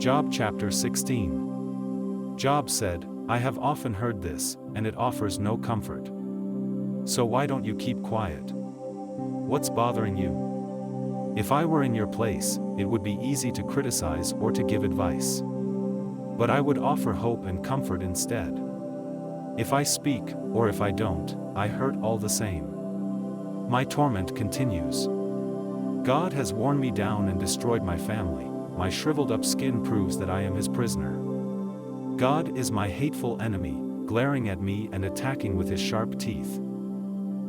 Job chapter 16. Job said, I have often heard this, and it offers no comfort. So why don't you keep quiet? What's bothering you? If I were in your place, it would be easy to criticize or to give advice. But I would offer hope and comfort instead. If I speak, or if I don't, I hurt all the same. My torment continues. God has worn me down and destroyed my family. My shriveled up skin proves that I am his prisoner. God is my hateful enemy, glaring at me and attacking with his sharp teeth.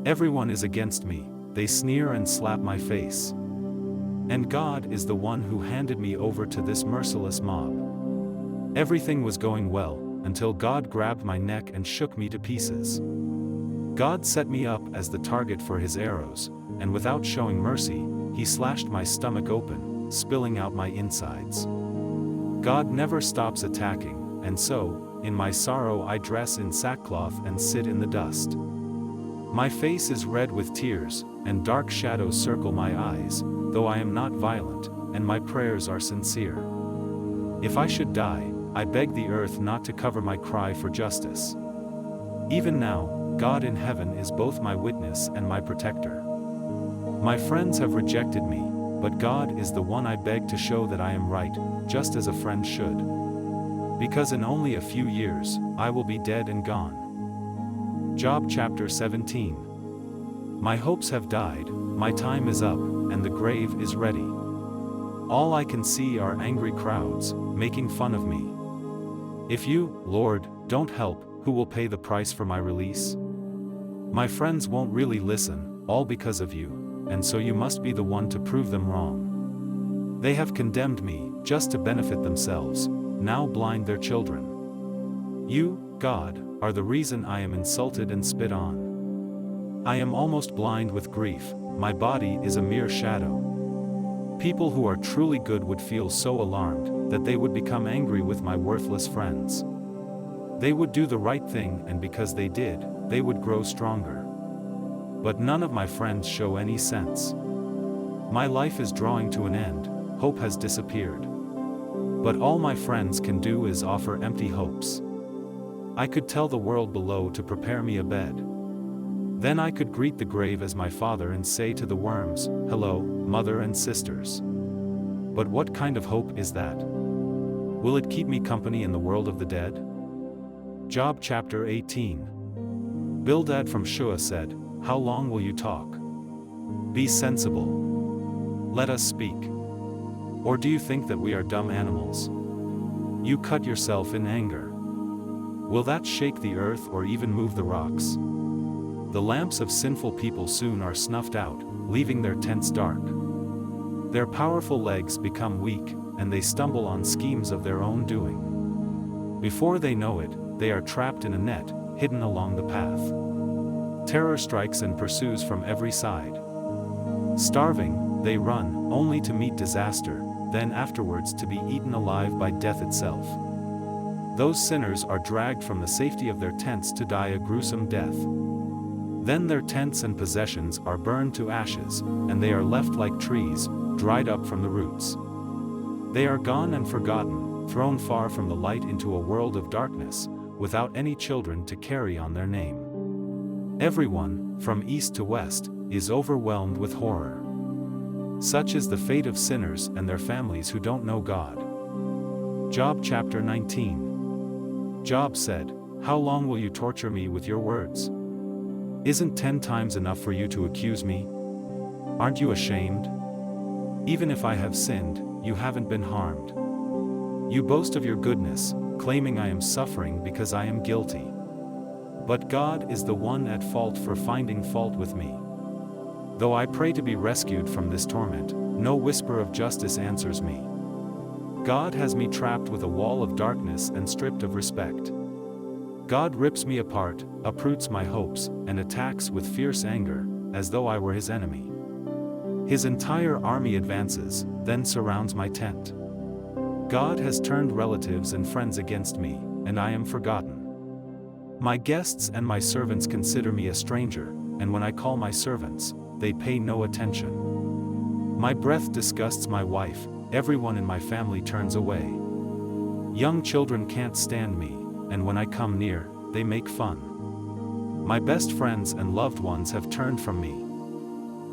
Everyone is against me, they sneer and slap my face. And God is the one who handed me over to this merciless mob. Everything was going well, until God grabbed my neck and shook me to pieces. God set me up as the target for his arrows, and without showing mercy, he slashed my stomach open, spilling out my insides. God never stops attacking, and so, in my sorrow I dress in sackcloth and sit in the dust. My face is red with tears, and dark shadows circle my eyes, though I am not violent, and my prayers are sincere. If I should die, I beg the earth not to cover my cry for justice. Even now, God in heaven is both my witness and my protector. My friends have rejected me, but God is the one I beg to show that I am right, just as a friend should. Because in only a few years, I will be dead and gone. Job chapter 17. My hopes have died, my time is up, and the grave is ready. All I can see are angry crowds, making fun of me. If you, Lord, don't help, who will pay the price for my release? My friends won't really listen, all because of you, and so you must be the one to prove them wrong. They have condemned me, just to benefit themselves, now blind their children. You, God, are the reason I am insulted and spit on. I am almost blind with grief, my body is a mere shadow. People who are truly good would feel so alarmed, that they would become angry with my worthless friends. They would do the right thing, and because they did, they would grow stronger. But none of my friends show any sense. My life is drawing to an end, hope has disappeared. But all my friends can do is offer empty hopes. I could tell the world below to prepare me a bed. Then I could greet the grave as my father and say to the worms, hello, mother and sisters. But what kind of hope is that? Will it keep me company in the world of the dead? Job chapter 18. Bildad from Shua said, how long will you talk? Be sensible. Let us speak. Or do you think that we are dumb animals? You cut yourself in anger. Will that shake the earth or even move the rocks? The lamps of sinful people soon are snuffed out, leaving their tents dark. Their powerful legs become weak, and they stumble on schemes of their own doing. Before they know it, they are trapped in a net, hidden along the path. Terror strikes and pursues from every side. Starving, they run, only to meet disaster, then afterwards to be eaten alive by death itself. Those sinners are dragged from the safety of their tents to die a gruesome death. Then their tents and possessions are burned to ashes, and they are left like trees, dried up from the roots. They are gone and forgotten, thrown far from the light into a world of darkness, without any children to carry on their name. Everyone, from east to west, is overwhelmed with horror. Such is the fate of sinners and their families who don't know God. Job chapter 19. Job said, how long will you torture me with your words? Isn't 10 times enough for you to accuse me? Aren't you ashamed? Even if I have sinned, you haven't been harmed. You boast of your goodness, claiming I am suffering because I am guilty. But God is the one at fault for finding fault with me. Though I pray to be rescued from this torment, no whisper of justice answers me. God has me trapped with a wall of darkness and stripped of respect. God rips me apart, uproots my hopes, and attacks with fierce anger, as though I were his enemy. His entire army advances, then surrounds my tent. God has turned relatives and friends against me, and I am forgotten. My guests and my servants consider me a stranger, and when I call my servants, they pay no attention. My breath disgusts my wife, everyone in my family turns away. Young children can't stand me, and when I come near, they make fun. My best friends and loved ones have turned from me.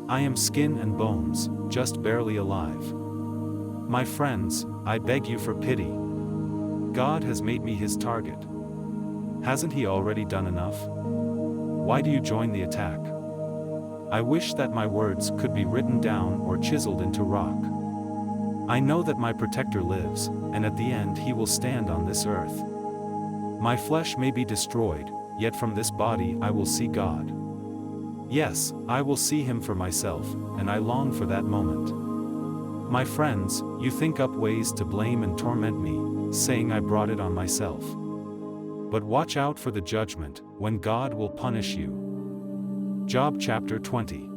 I am skin and bones, just barely alive. My friends, I beg you for pity. God has made me his target. Hasn't he already done enough? Why do you join the attack? I wish that my words could be written down or chiseled into rock. I know that my protector lives, and at the end he will stand on this earth. My flesh may be destroyed, yet from this body I will see God. Yes, I will see him for myself, and I long for that moment. My friends, you think up ways to blame and torment me, saying I brought it on myself. But watch out for the judgment, when God will punish you. Job chapter 20.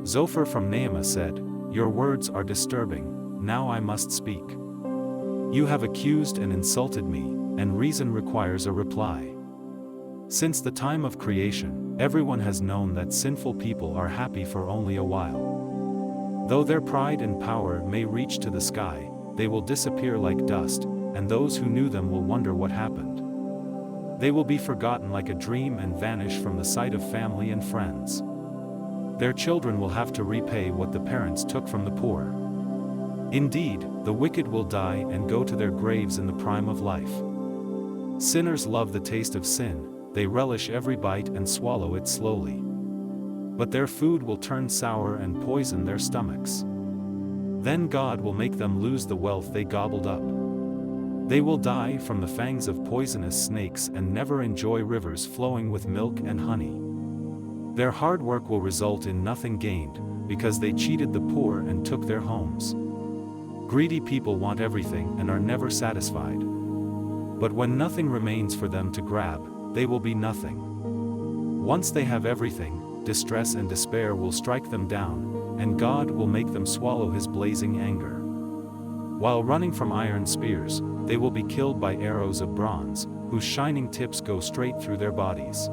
Zophar from Naamah said, "Your words are disturbing, now I must speak. You have accused and insulted me, and reason requires a reply. Since the time of creation, everyone has known that sinful people are happy for only a while. Though their pride and power may reach to the sky, they will disappear like dust, and those who knew them will wonder what happened. They will be forgotten like a dream and vanish from the sight of family and friends. Their children will have to repay what the parents took from the poor. Indeed, the wicked will die and go to their graves in the prime of life. Sinners love the taste of sin, they relish every bite and swallow it slowly. But their food will turn sour and poison their stomachs. Then God will make them lose the wealth they gobbled up. They will die from the fangs of poisonous snakes and never enjoy rivers flowing with milk and honey. Their hard work will result in nothing gained, because they cheated the poor and took their homes. Greedy people want everything and are never satisfied. But when nothing remains for them to grab, they will be nothing. Once they have everything, distress and despair will strike them down, and God will make them swallow his blazing anger. While running from iron spears, they will be killed by arrows of bronze, whose shining tips go straight through their bodies.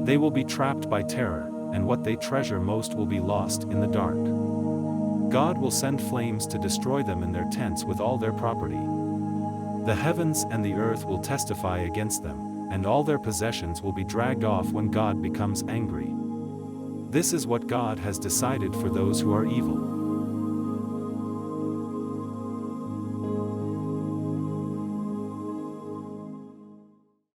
They will be trapped by terror, and what they treasure most will be lost in the dark. God will send flames to destroy them in their tents with all their property. The heavens and the earth will testify against them, and all their possessions will be dragged off when God becomes angry. This is what God has decided for those who are evil.